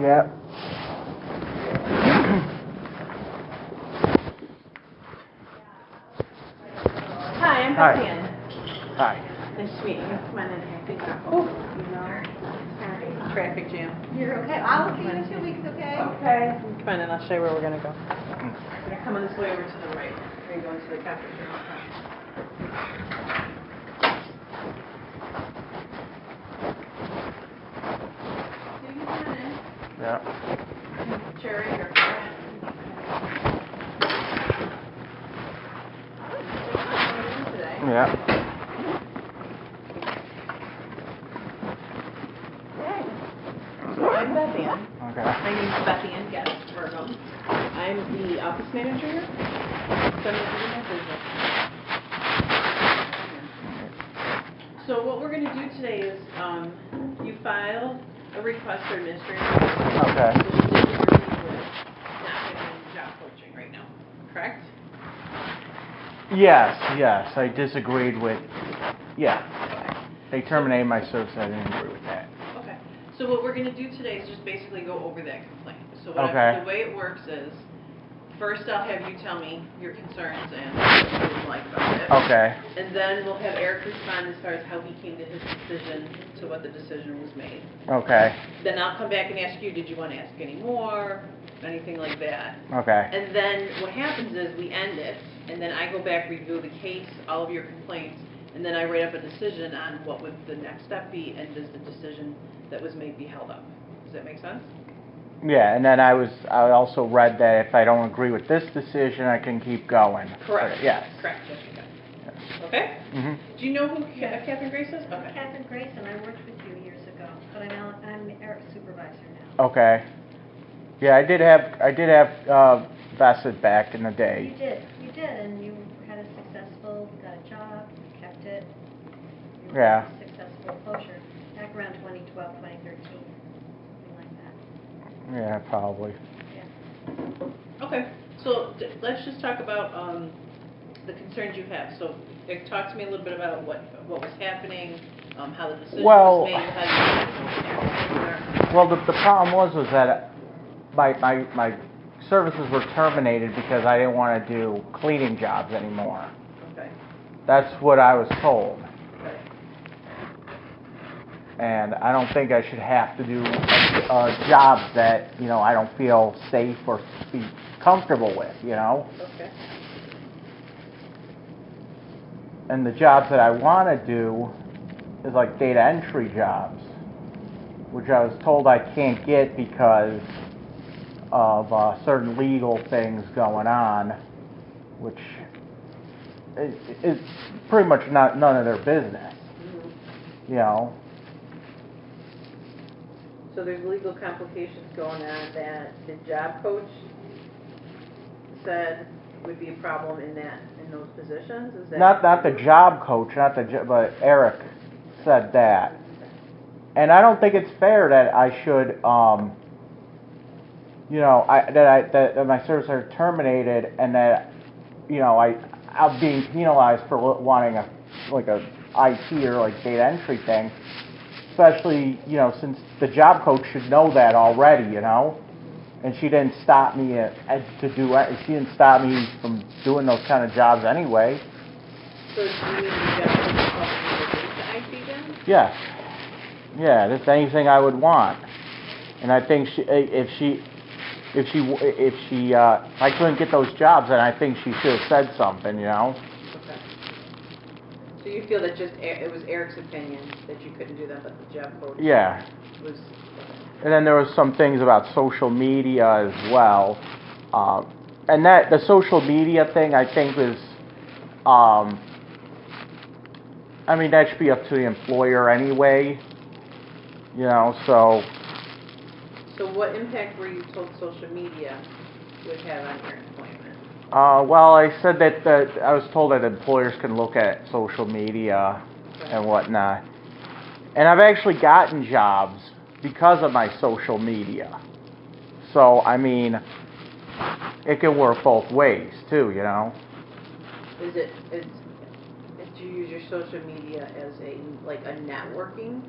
Yep. Hi, I'm Hi. thetan. Hi. Nice to meet you. Come on in here. Take off. Oh, traffic jam. You're okay. I'll see you in 2 weeks, okay? Okay. Come on in. I'll show you where we're gonna go. We're gonna come on this way over to the right. We're gonna go into the conference room. So you come on in. Yeah. Chair right here. Today. Yeah. So I'm thetan. Okay. My name's thetan, yes, Virgo. I'm the office manager here. So I'm gonna do my business. So what we're gonna do today is, you filed a request for administrative. Okay. So you disagree with not having job coaching right now, correct? Yes. I disagreed with. Yeah. Okay. They terminated my service. I didn't agree with that. Okay. So what we're gonna do today is just basically go over that complaint. So what Okay. the way it works is, first I'll have you tell me your concerns and what you didn't like about it. Okay. And then we'll have Eric respond as far as how he came to his decision, to what the decision was made. Okay. Then I'll come back and ask you, did you want to ask any more, anything like that. Okay. And then what happens is we end it, and then I go back, review the case, all of your complaints, and then I write up a decision on what would the next step be, and does the decision that was made be held up. Does that make sense? Yeah, and then I also read that if I don't agree with this decision, I can keep going. Correct. Yes. Correct, Jessica. Okay? Mhm. Do you know who Catherine Grace is? I'm Okay. Catherine Grace, and I worked with you years ago, but I'm Eric's supervisor now. Okay. Yeah, I did have vested back in the day. You did, and you had a successful, you got a job, you kept it. You Yeah. had a successful closure back around 2012, 2013, something like that. Yeah, probably. Yeah. Okay, so let's just talk about the concerns you have. So talk to me a little bit about what was happening, how the decision was made, how you. Well, the problem was that my services were terminated because I didn't want to do cleaning jobs anymore. Okay. That's what I was told. Okay. And I don't think I should have to do jobs that, I don't feel safe or be comfortable with, Okay. And the jobs that I want to do is like data entry jobs, which I was told I can't get because of certain legal things going on, which is pretty much none of their business, Mm-hmm. So there's legal complications going on that the job coach said would be a problem in those positions? Is that not the job coach, but Eric said that. And I don't think it's fair that I should, that my services are terminated and that, I'm being penalized for wanting a IT or like data entry thing. Especially, since the job coach should know that already, and she didn't stop me she didn't stop me from doing those kind of jobs anyway. So do you mean the job coach to IT then? Yes. Yeah, that's anything I would want. And I think if I couldn't get those jobs, then I think she should have said something, Okay. So you feel that it was Eric's opinion that you couldn't do that, but the job coach was. And then there was some things about social media as well. And that the social media thing, I think, is, that should be up to the employer anyway. So. So what impact were you told social media would have on your employment? Well, I said that I was told that employers can look at social media and whatnot. And I've actually gotten jobs because of my social media. So, it can work both ways too, Do you use your social media as a networking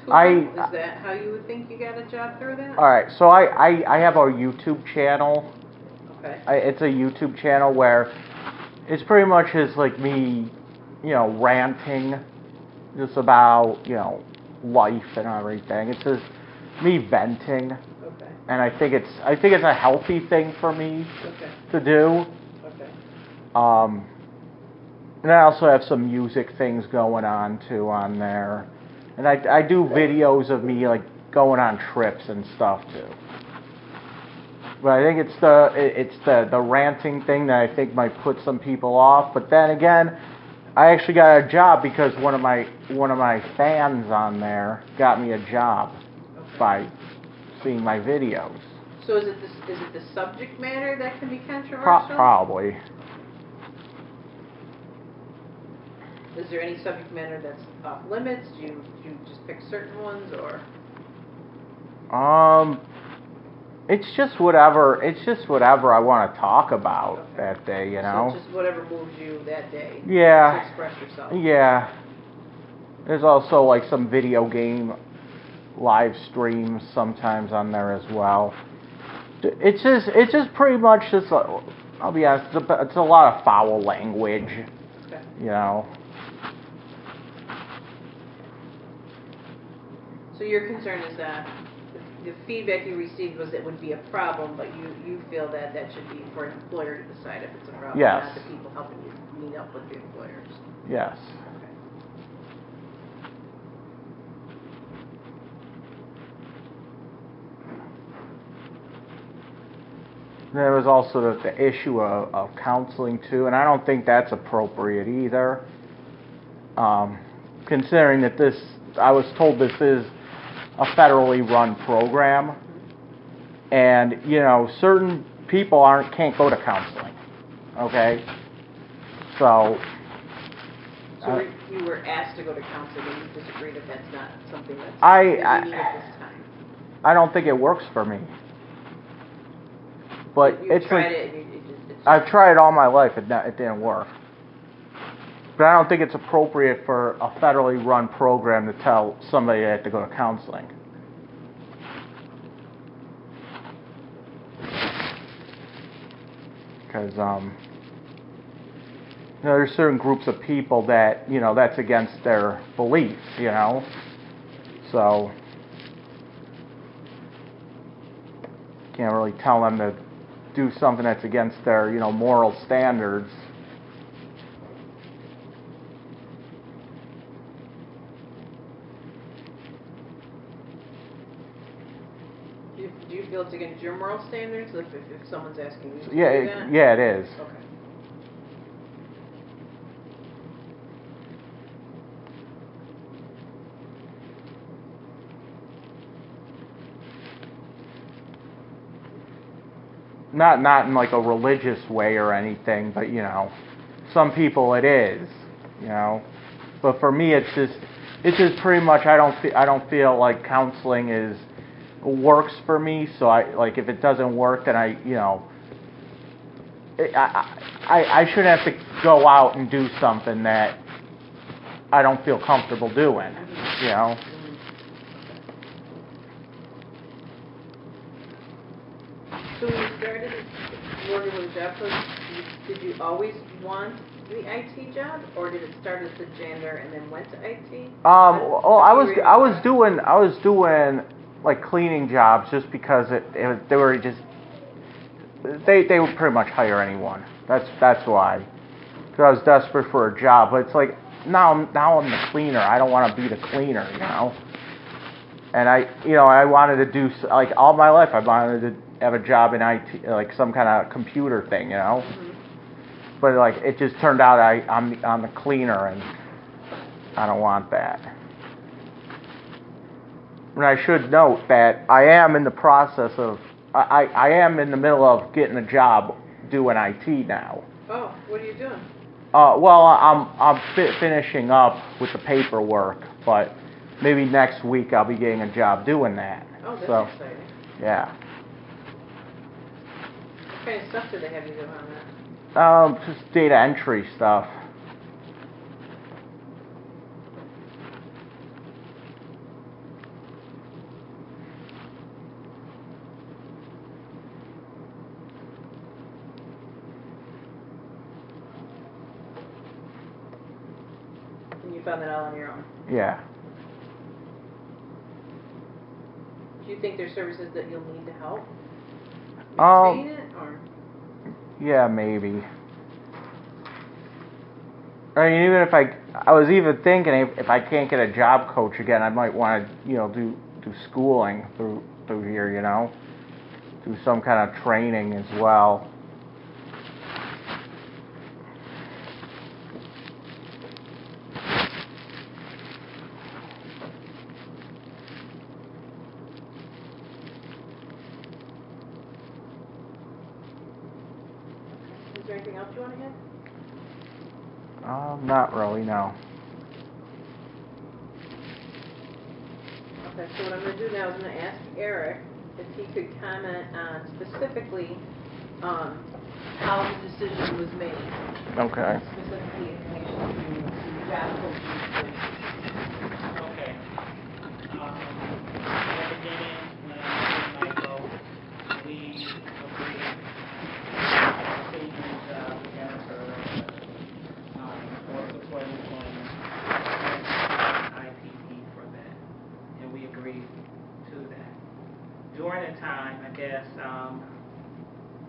tool? Is that how you would think you got a job through that? All right, so I have a YouTube channel. Okay. It's a YouTube channel where it's pretty much just like me, ranting just about, life and everything. It's just me venting. Okay. And I think it's a healthy thing for me to do. Okay. And I also have some music things going on too on there. And I do videos of me like going on trips and stuff too. But I think it's the ranting thing that I think might put some people off. But then again, I actually got a job because one of my fans on there got me a job by seeing my videos. So is it the subject matter that can be controversial? Probably. Is there any subject matter that's off limits? Do you just pick certain ones, or? It's just whatever I want to talk about that day, So it's just whatever moves you that day. Yeah. To express yourself. Yeah. There's also like some video game live streams sometimes on there as well. It's just pretty much just. I'll be honest. It's a lot of foul language. Okay. So your concern is that the feedback you received was it would be a problem, but you feel that should be for an employer to decide if it's a problem, Yes. not the people helping you meet up with the employers. Yes. Okay. There was also the issue of counseling too, and I don't think that's appropriate either. Considering that I was told this is a federally run program, and certain people can't go to counseling. Okay, so. So you were asked to go to counseling, and you disagree that that's not something that you need at this time. I don't think it works for me. But You've tried it. I've tried it all my life. It didn't work. But I don't think it's appropriate for a federally run program to tell somebody they have to go to counseling. Because there's certain groups of people that that's against their beliefs. So can't really tell them to do something that's against their moral standards. Do you feel it's against your moral standards if someone's asking you to do that? Yeah, it is. Okay. Not in like a religious way or anything, but some people it is, But for me, it's just pretty much I don't feel like counseling works for me. So if it doesn't work, then I shouldn't have to go out and do something that I don't feel comfortable doing, So when you started working with job coach, did you always want the IT job, or did it start as a janitor and then went to IT? I was doing like cleaning jobs just because they were just they would pretty much hire anyone. That's why. Because I was desperate for a job, but it's like now I'm the cleaner. I don't want to be the cleaner, And I wanted to do like all my life. I wanted to have a job in IT, like some kind of computer thing, Mm-hmm. But like it just turned out I'm the cleaner, and I don't want that. And I should note that I am in the process of I am in the middle of getting a job doing IT now. Oh, what are you doing? Well, I'm finishing up with the paperwork, but maybe next week I'll be getting a job doing that. Oh, that's exciting. Yeah. What kind of stuff do they have you do on that? Just data entry stuff. You found that all on your own? Yeah. Do you think there's services that you'll need to help Um, maintain it, or? Yeah, maybe. I mean, even if I was even thinking if I can't get a job coach again, I might want to, do schooling through here, do some kind of training as well. Is there anything else you want to add? Not really, no. Okay, so what I'm going to do now is I'm going to ask Eric if he could comment on specifically how the decision was made. Okay. Specifically in relation to job coaching. Okay. At the beginning, when I met Michael, we agreed on continuing job janitor, or support employment, and IPP for that. And we agreed to that. During the time, I guess,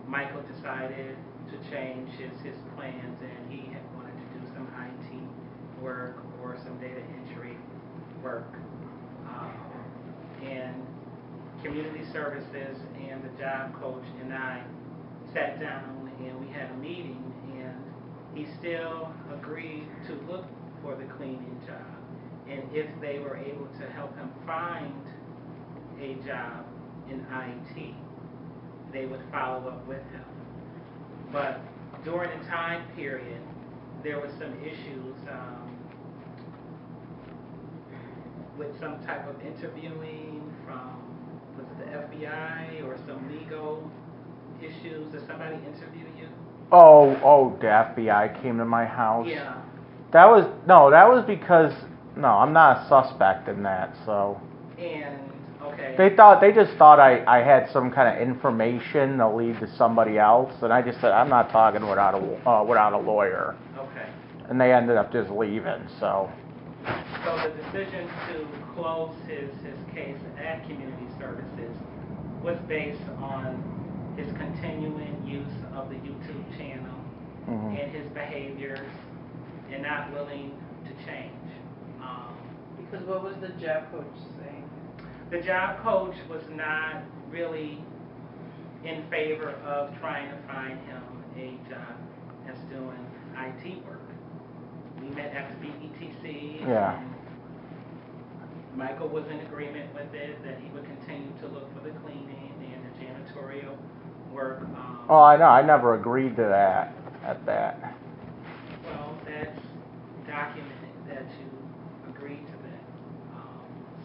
Michael decided to change his plans, and he had wanted to do some IT work or some data entry work. And community services and the job coach and I sat down and we had a meeting, and he still agreed to look for the cleaning job, and if they were able to help him find a job in IT, they would follow up with him. But during the time period, there were some issues with some type of interviewing from, was it the FBI or some legal issues? Did somebody interview you? Oh, the FBI came to my house. Yeah. That was because, no, I'm not a suspect in that, so. And, okay. They just thought I had some kind of information to lead to somebody else, and I just said, I'm not talking without a lawyer. Okay. And they ended up just leaving, so. So the decision to close his case at Community Services was based on his continuing use of the YouTube channel and his behaviors, and not willing to change. Because what was the job coach saying? The job coach was not really in favor of trying to find him a job that's doing IT work. We met at the BETC. Yeah. And Michael was in agreement with it, that he would continue to look for the cleaning and the janitorial work. Oh, I know. I never agreed to that at that. Well, that's documented that you agreed to that.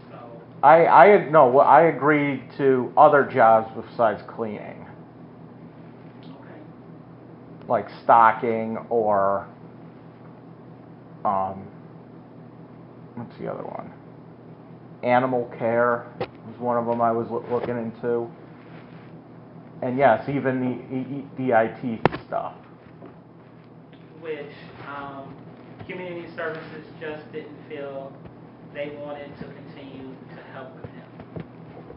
So. I agreed to other jobs besides cleaning, Okay. like stocking or what's the other one? Animal care was one of them I was looking into, and yes, even the IT stuff. Which community services just didn't feel they wanted to continue to help with him,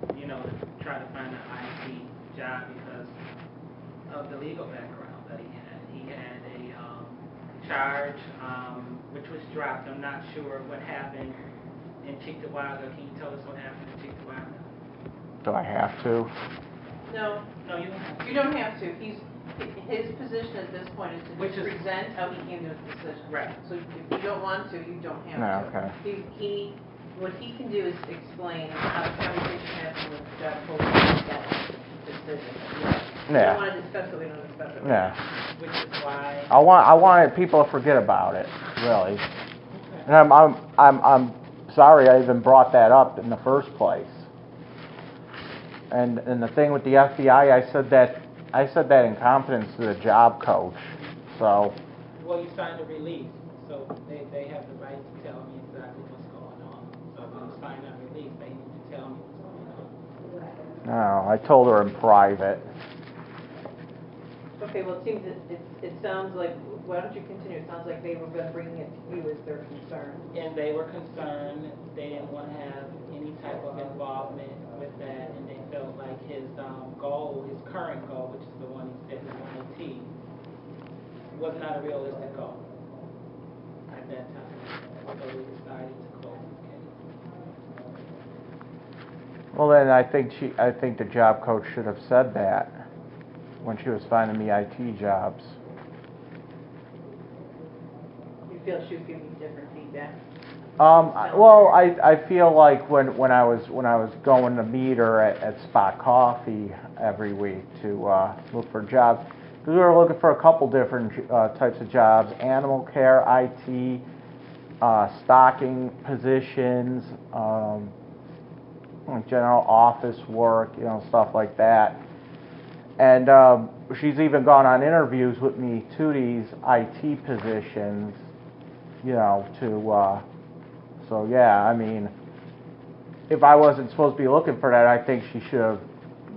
to try to find an IT job because of the legal background that he had. He had a charge which was dropped. I'm not sure what happened in Cheektowaga. Can you tell us what happened in Cheektowaga? Do I have to? No, No, you don't have to. you don't have to. His position at this point is to Which is- present how he came to his decision. Right. So if you don't want to, you don't have No, to. okay. What he can do is explain how the conversation happened with the job coach and that decision. If you Yeah. don't want to discuss it, we don't discuss it. Yeah. Which is why. I wanted people to forget about it, really. Okay. And I'm sorry I even brought that up in the first place. And the thing with the FBI, I said that in confidence to the job coach. So. Well, you signed a release, so they have the right to tell me exactly what's going on. So when you sign that release, they need to tell me what's going on. No, I told her in private. Okay, well, it seems it sounds like why don't you continue? It sounds like they were bringing it to you as their concern. And they were concerned, they didn't want to have any type of involvement with that, and they felt like his goal, his current goal, which is the one he said he wanted to achieve, was not a realistic goal at that time. So we decided to close the case. Well, then I think the job coach should have said that when she was finding me IT jobs. You feel she was giving you different feedback? Well, I feel like when I was going to meet her at Spot Coffee every week to look for jobs, because we were looking for a couple different types of jobs: animal care, IT, stocking positions, general office work, stuff like that. And she's even gone on interviews with me to these IT positions, so yeah, I mean, if I wasn't supposed to be looking for that, I think she should have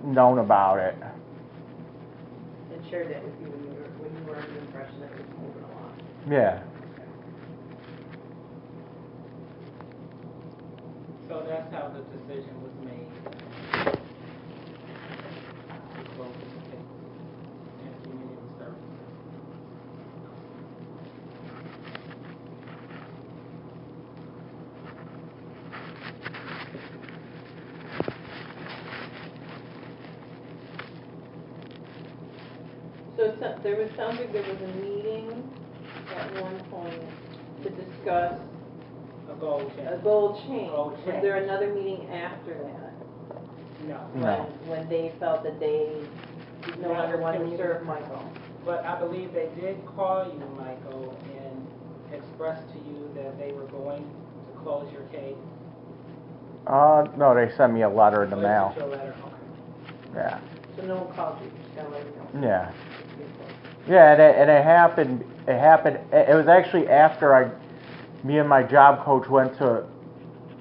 known about it. And shared that with you when you were under the impression that it was moving along. Yeah. So that's how the decision was made. To close the case and community services. So there was something, there was a meeting at one point to discuss A goal change. a goal change. Goal Was change. there another meeting after that? No. No. When they felt that they no Not longer with wanted to community. serve Michael? But I believe they did call you, Michael, and express to you that they were going to close your case. No, they sent me a letter in the Or mail. is it your letter? Okay. Yeah. So no one called you, just gotta let you know. Yeah. Yeah, and it happened. It was actually after me and my job coach went to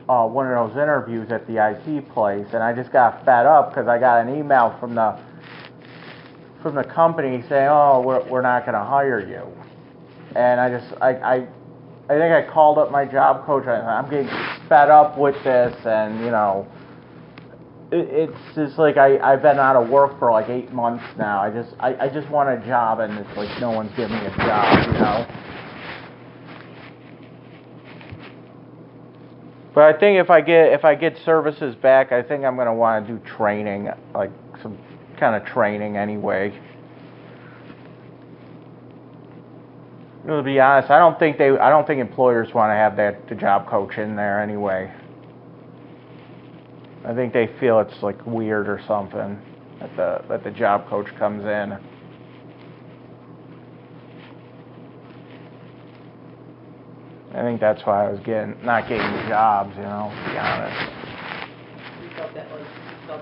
one of those interviews at the IT place, and I just got fed up because I got an email from the company saying, "Oh, we're not going to hire you," and I think I called up my job coach. I'm getting fed up with this, and it's just like I've been out of work for like 8 months now. I just want a job, and it's like no one's giving me a job, But I think if I get services back, I think I'm gonna want to do training, like some kind of training anyway. To be honest, I don't think employers want to have the job coach in there anyway. I think they feel it's like weird or something that the job coach comes in. I think that's why I was not getting jobs, to be honest. You felt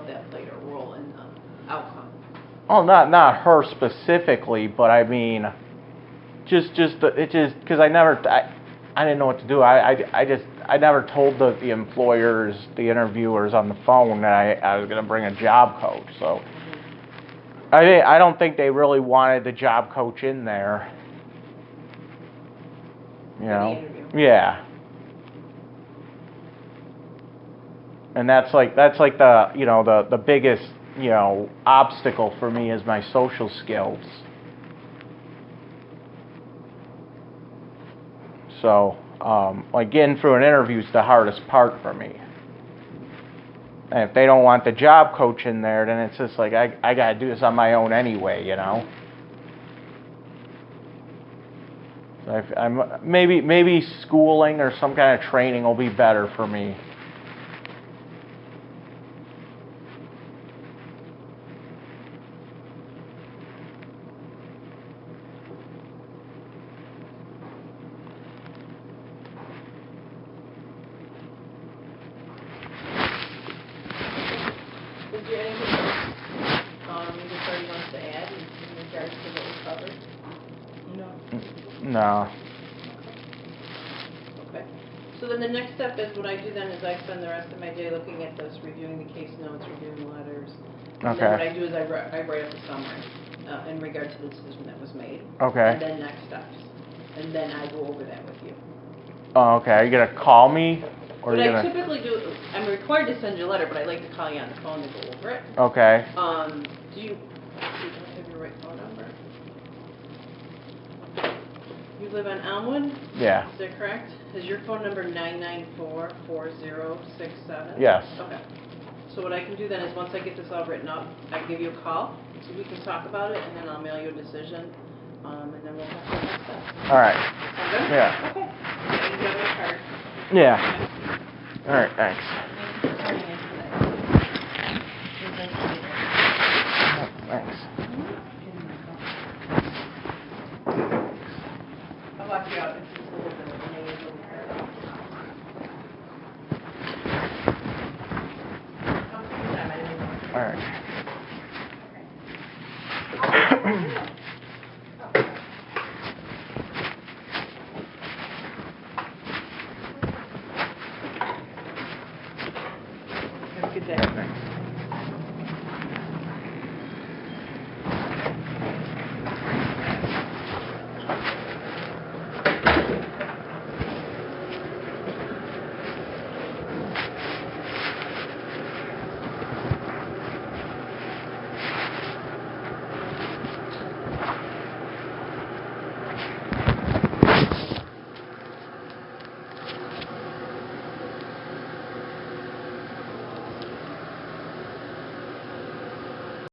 that played a role in the outcome. Oh, not her specifically, but I mean, just because I didn't know what to do. I never told the employers, the interviewers on the phone that I was going to bring a job coach. So I don't think they really wanted the job coach in there. For the interview. Yeah. And that's like the the biggest obstacle for me is my social skills. So like getting through an interview is the hardest part for me. And if they don't want the job coach in there, then it's just like I gotta do this on my own anyway, So maybe schooling or some kind of training will be better for me. Is there anything else Mr. Purdy wants to add in regards to what we covered? No. Okay. So then the next step is, what I do then is I spend the rest of my day looking at this, reviewing the case notes, reviewing letters. And then what I do is I write up a summary. in regard to the decision that was made. Okay. And then next steps. And then I go over that with you. Oh, okay. Are you gonna call me, or What are you I gonna? typically do, I'm required to send you a letter, but I like to call you on the phone to go over it. Okay. Do you have your right phone number? You live on Elmwood? Yeah. Is that correct? Is your phone number 994-4067? Yes. Okay. So what I can do then is once I get this all written up, I can give you a call, so we can talk about it, and then I'll mail you a decision, and then we'll have the next steps. All right. Sound good? Yeah. Okay. And you have my card. Yeah. All right. Thanks. Thanks. I'll walk you out. It's just a little bit of a maze over here. Come take your time. I didn't know. All right. Have a good day. Thanks.